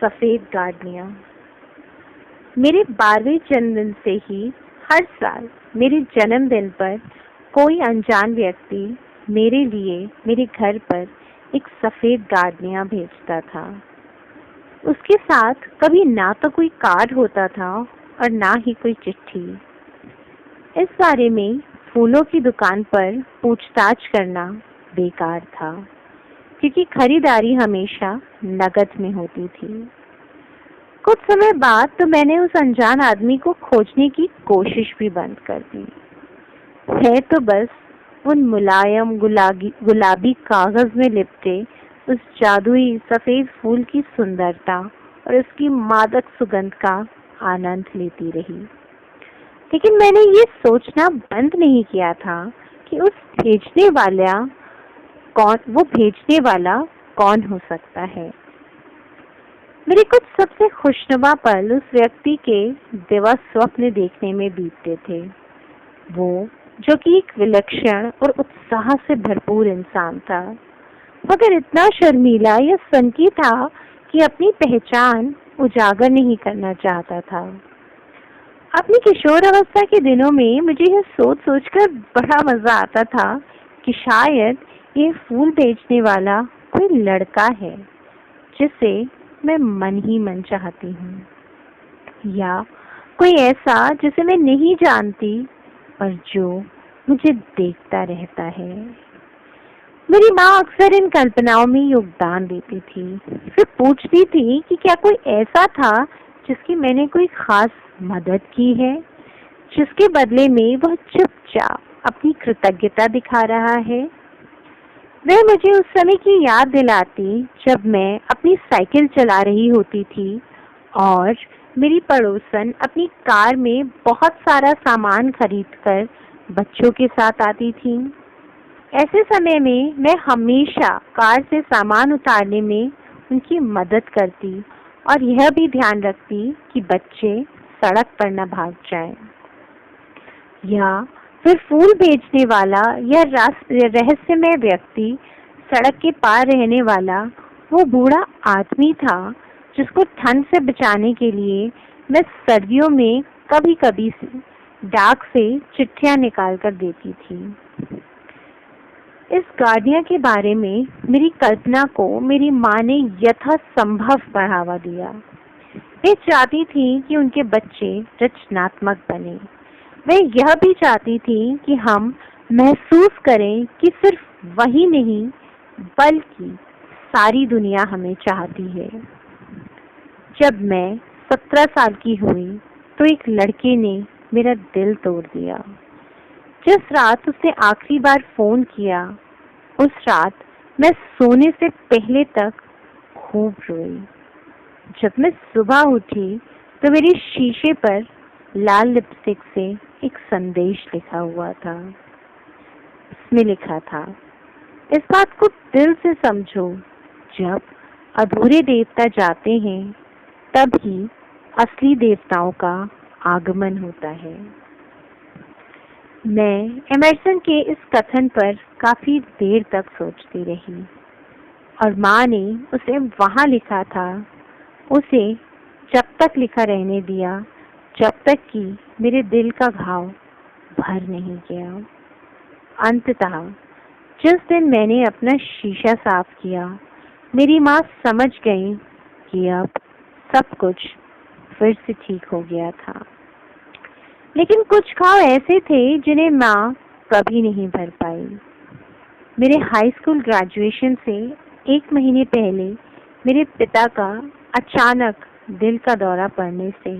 सफेद गाड़ियाँ। मेरे 12वें जन्मदिन से ही हर साल मेरे जन्मदिन पर कोई अनजान व्यक्ति मेरे लिए मेरे घर पर एक सफेद गाड़ियाँ भेजता था। उसके साथ कभी ना तो कोई कार्ड होता था और ना ही कोई चिट्ठी। इस बारे में फूलों की दुकान पर पूछताछ करना बेकार था, क्योंकि खरीदारी हमेशा नकद में होती थी। कुछ समय बाद तो मैंने उस अनजान आदमी को खोजने की कोशिश भी बंद कर दी। है तो बस उन मुलायम गुलाबी कागज में लिपटे उस जादुई सफेद फूल की सुंदरता और उसकी मादक सुगंध का आनंद लेती रही। लेकिन मैंने ये सोचना बंद नहीं किया था कि वो भेजने वाला कौन हो सकता है। मेरे कुछ सबसे खुशनुमा पल उस व्यक्ति के दिवा स्वप्न देखने में बीतते थे। वो जो कि एक विलक्षण और उत्साह से भरपूर इंसान था, मगर इतना शर्मीला या संकी था कि अपनी पहचान उजागर नहीं करना चाहता था। अपनी किशोर अवस्था के दिनों में मुझे यह सोच सोचकर बड़ा मजा आता था कि शायद ये फूल बेचने वाला कोई लड़का है जिसे मैं मन ही मन चाहती हूँ, या कोई ऐसा जिसे मैं नहीं जानती और जो मुझे देखता रहता है। मेरी माँ अक्सर इन कल्पनाओं में योगदान देती थी। फिर पूछती थी कि क्या कोई ऐसा था जिसकी मैंने कोई खास मदद की है, जिसके बदले में वह चुपचाप अपनी कृतज्ञता दिखा रहा है। वह मुझे उस समय की याद दिलाती जब मैं अपनी साइकिल चला रही होती थी और मेरी पड़ोसन अपनी कार में बहुत सारा सामान खरीदकर बच्चों के साथ आती थी। ऐसे समय में मैं हमेशा कार से सामान उतारने में उनकी मदद करती और यह भी ध्यान रखती कि बच्चे सड़क पर न भाग जाएं। या फिर फूल बेचने वाला या रहस्यमय व्यक्ति, सड़क के पार रहने वाला वो बूढ़ा आदमी था जिसको ठंड से बचाने के लिए मैं सर्दियों में कभी कभी डाक से चिट्ठियां निकाल कर देती थी। इस गाड़ियां के बारे में मेरी कल्पना को मेरी माँ ने यथासंभव बढ़ावा दिया। वे चाहती थी कि उनके बच्चे रचनात्मक बने। मैं यह भी चाहती थी कि हम महसूस करें कि सिर्फ वही नहीं बल्कि सारी दुनिया हमें चाहती है। जब मैं 17 साल की हुई तो एक लड़के ने मेरा दिल तोड़ दिया। जिस रात उसने आखिरी बार फोन किया, उस रात मैं सोने से पहले तक खूब रोई। जब मैं सुबह उठी तो मेरे शीशे पर लाल लिपस्टिक से एक संदेश लिखा हुआ था। इसमें लिखा था, इस बात को दिल से समझो, जब अधूरे देवता जाते हैं तब ही असली देवताओं का आगमन होता है। मैं एमर्सन के इस कथन पर काफी देर तक सोचती रही और माँ ने उसे वहाँ लिखा था, उसे जब तक लिखा रहने दिया जब तक कि मेरे दिल का घाव भर नहीं गया। अंततः जिस दिन मैंने अपना शीशा साफ किया, मेरी माँ समझ गई कि अब सब कुछ फिर से ठीक हो गया था। लेकिन कुछ घाव ऐसे थे जिन्हें माँ कभी नहीं भर पाई। मेरे हाई स्कूल ग्रेजुएशन से 1 महीने पहले मेरे पिता का अचानक दिल का दौरा पड़ने से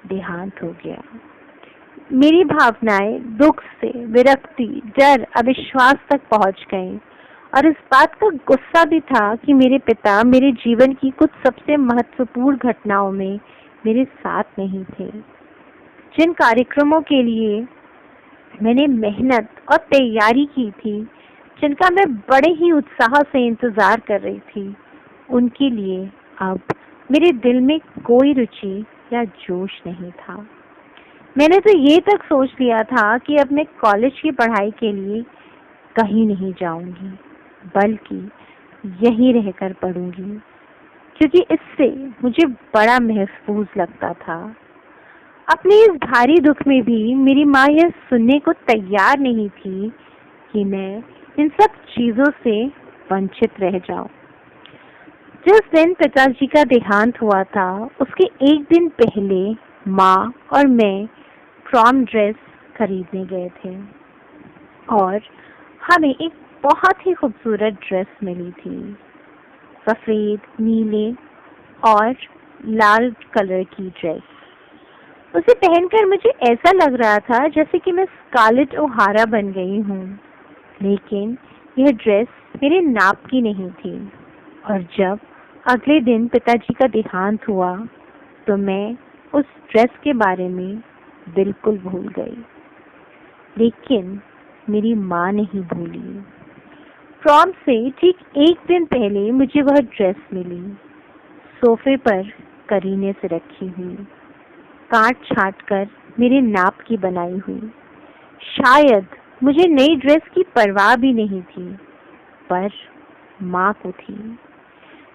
देहांत हो गया। मेरी भावनाएं दुख से विरक्ति, डर, अविश्वास तक पहुंच गईं और इस बात का गुस्सा भी था कि मेरे पिता मेरे जीवन की कुछ सबसे महत्वपूर्ण घटनाओं में मेरे साथ नहीं थे। जिन कार्यक्रमों के लिए मैंने मेहनत और तैयारी की थी, जिनका मैं बड़े ही उत्साह से इंतजार कर रही थी, उनके लिए अब मेरे दिल में कोई रुचि या जोश नहीं था। मैंने तो ये तक सोच लिया था कि अब मैं कॉलेज की पढ़ाई के लिए कहीं नहीं जाऊंगी, बल्कि यहीं रहकर पढ़ूंगी। क्योंकि इससे मुझे बड़ा महसूस लगता था। अपने इस भारी दुख में भी मेरी माँ यह सुनने को तैयार नहीं थी कि मैं इन सब चीजों से वंचित रह जाऊं। जिस दिन पिताजी का देहांत हुआ था, उसके एक दिन पहले माँ और मैं प्रॉम ड्रेस खरीदने गए थे और हमें एक बहुत ही खूबसूरत ड्रेस मिली थी। सफेद, नीले और लाल कलर की ड्रेस। उसे पहनकर मुझे ऐसा लग रहा था जैसे कि मैं स्कारलेट ओहारा बन गई हूँ। लेकिन यह ड्रेस मेरे नाप की नहीं थी और जब अगले दिन पिताजी का देहांत हुआ तो मैं उस ड्रेस के बारे में बिल्कुल भूल गई। लेकिन मेरी माँ नहीं भूली। प्रॉम से ठीक एक दिन पहले मुझे वह ड्रेस मिली, सोफे पर करीने से रखी हुई, काट छाट कर मेरे नाप की बनाई हुई। शायद मुझे नई ड्रेस की परवाह भी नहीं थी, पर माँ को थी।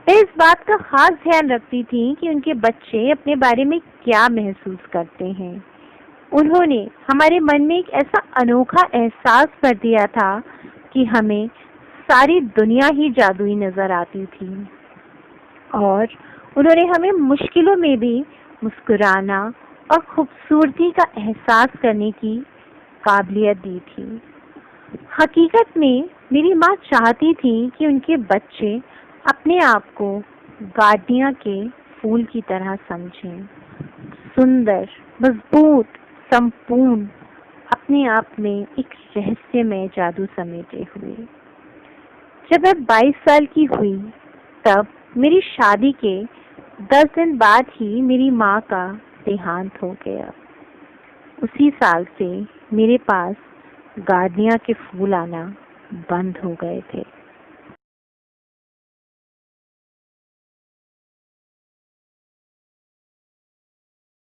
मैं इस बात का खास ध्यान रखती थी कि उनके बच्चे अपने बारे में क्या महसूस करते हैं। उन्होंने हमारे मन में एक ऐसा अनोखा एहसास कर दिया था कि हमें सारी दुनिया ही जादुई नजर आती थी और उन्होंने हमें मुश्किलों में भी मुस्कुराना और खूबसूरती का एहसास करने की काबिलियत दी थी। हकीकत में मेरी माँ चाहती थी कि उनके बच्चे अपने आप को गार्डनिया के फूल की तरह समझें, सुंदर, मजबूत, संपूर्ण, अपने आप में एक रहस्यमय जादू समेटे हुए। जब मैं 22 साल की हुई तब मेरी शादी के 10 दिन बाद ही मेरी माँ का देहांत हो गया। उसी साल से मेरे पास गार्डनिया के फूल आना बंद हो गए थे।